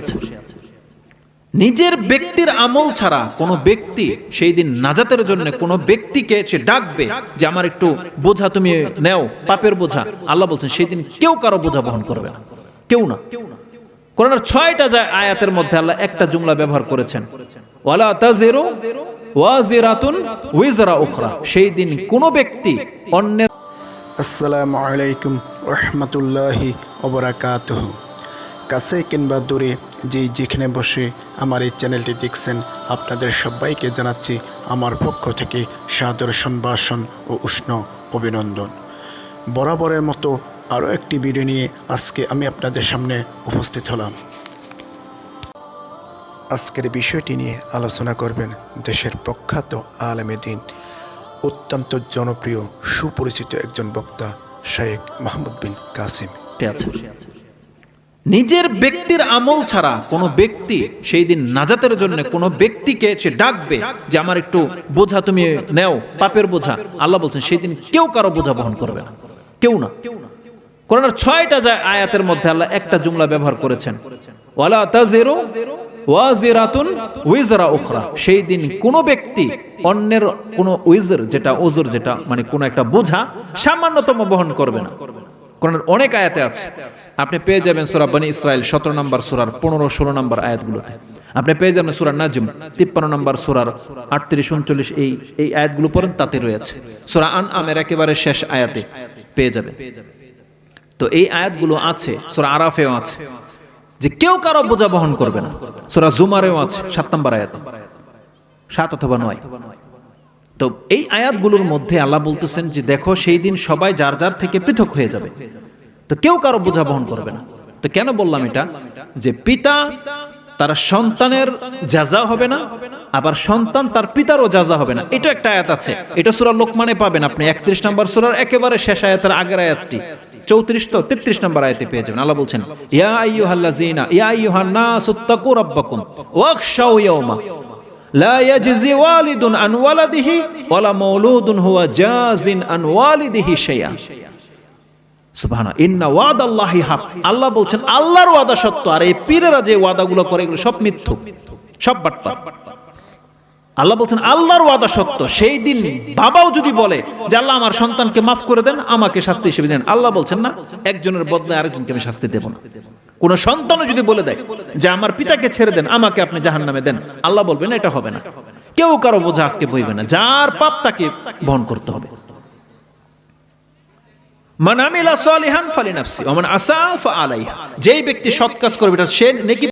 আছে। নিজের ব্যক্তির আমল ছাড়া কোনো ব্যক্তি সেই দিন নাজাতের জন্য কোনো ব্যক্তিকে সে ডাকবে যে আমার একটু বোঝা তুমি নেও, পাপের বোঝা, আল্লাহ বলছেন সেই দিন কেউ কারো বোঝা বহন করবে না, কেউ না। কোরআনের 6টা আয়াতের মধ্যে আল্লাহ একটা জুমলা ব্যবহার করেছেন, ওয়ালা তাজিরু ওয়াজিরাতুন উইজরা উখরা। সেই দিন কোনো ব্যক্তি অন্যের। আসসালামু আলাইকুম রহমতুল্লাহি ওয়া বারাকাতুহু। কাছে কিংবা দূরে যেখানে বসে আমার এই চ্যানেলটি দেখছেন, আপনাদের সবাইকে জানাচ্ছি আমার পক্ষ থেকে সাদর সম্ভাষণ ও উষ্ণ অভিনন্দন। বরাবরের মতো আরও একটি ভিডিও নিয়ে আজকে আমি আপনাদের সামনে উপস্থিত হলাম। আজকের বিষয়টি নিয়ে আলোচনা করবেন দেশের প্রখ্যাত আলেমে দ্বীন, অত্যন্ত জনপ্রিয় সুপরিচিত একজন বক্তা শেখ মাহমুদ বিন কাসিম। নিজের ব্যক্তির আমল ছাড়া কোনো ব্যক্তি সেই দিন নাজাতের জন্য কোনো ব্যক্তিকে সে ডাকবে যে আমার একটু বোঝা তুমি নেও, পাপের বোঝা, আল্লাহ বলছেন সেই দিন কেউ কারো বোঝা বহন করবে না, কেউ না। কোরআনের 6টা আয়াতের মধ্যে আল্লাহ একটা জুমলা ব্যবহার করেছেন, ওয়ালা তাজিরু ওয়াজিরাতুন উইজরা উখরা। সেই দিন কোনো ব্যক্তি অন্যের কোনো উইজর, যেটা ওজর, যেটা মানে কোনো একটা বোঝা সামান্যতম বহন করবে না। কোরআনের অনেক আয়াতে আছে, আপনি পেয়ে যাবেন সূরা বনী ইসরাইল 17 নম্বর সূরার 15-16 নম্বর আয়াতগুলোতে। আপনি পেয়ে যাবেন সূরা নাজম 53 নম্বর সূরার 38-39 এই আয়াতগুলো পড়েন, তাতে রয়েছে। সূরা আনআমের একেবারে শেষ আয়াতে পেয়ে যাবেন। তো এই আয়াতগুলো আছে, সূরা আরাফেও আছে যে কেউ কারো বোঝা বহন করবে না। সূরা জুমারেও আছে 7 নম্বর আয়াতে, 7 অথবা 9। তো এই আয়াতগুলোর মধ্যে আল্লাহ বলতেছেন যে দেখো সেই দিন সবাই যার যার থেকে পৃথক হয়ে যাবে, তো কেউ কারো বোঝা বহন করবে না। তো কেন বললাম এটা? যে পিতা তার সন্তানের জাযা হবে না, আবার সন্তান তার পিতারও জাযা হবে না, এটা একটা আয়াত আছে। এটা সূরা লোকমানে পাবেন আপনি 31 নম্বর সূরার একেবারে শেষ আয়াতের আগের আয়াতটি 33 নম্বর আয়াতে পেয়ে যাবেন। আল্লাহ বলছেন, ইয়া আইয়ুহাল্লাযীনা ইয়া আইয়ুহান নাসুত্তাকু রাব্বাকুম ওয়াখশাউ ইয়াওমা লা ইয়াজজি ওয়ালিদুন আন ওয়ালাদিহি ওয়ালা মাওলুদুন হুয়া জাযিন আন ওয়ালিদিহি শাইআ। সুবহানাল্লাহ, ইন্না ওয়াদাল্লাহি হক। আল্লাহ বলছেন আল্লাহর ওয়াদা সত্য, আর এই পীরেরা যে ওয়াদাগুলো করে এগুলো সব মিথ্যা, সব বাটপার। আল্লাহ বলছেন আল্লাহর ওয়াদা সত্য। সেই দিন বাবাও যদি বলে যে আল্লাহ আমার সন্তানকে মাফ করে দেন, আমাকে শাস্তি হিসেবে দেন, আল্লাহ বলছেন না, একজনের বদলে আরেকজনকে আমি শাস্তি দেব না। কোন সন্তানও যদি বলে দেয় যে আমার পিতাকে ছেড়ে দেন, আমাকে আপনি জাহান্নামে দেন, আল্লাহ বলবেন এটা হবে না। কেউ কারো বোঝা আজকে বইবে না, যার পাপ তাকে বহন করতে হবে। মান আমিলা সালিহান ফালিনাফসি ওয়া মান আসা ফাআলাইহা। যেই ব্যক্তি সৎ কাজ করবে এটা সে নেকি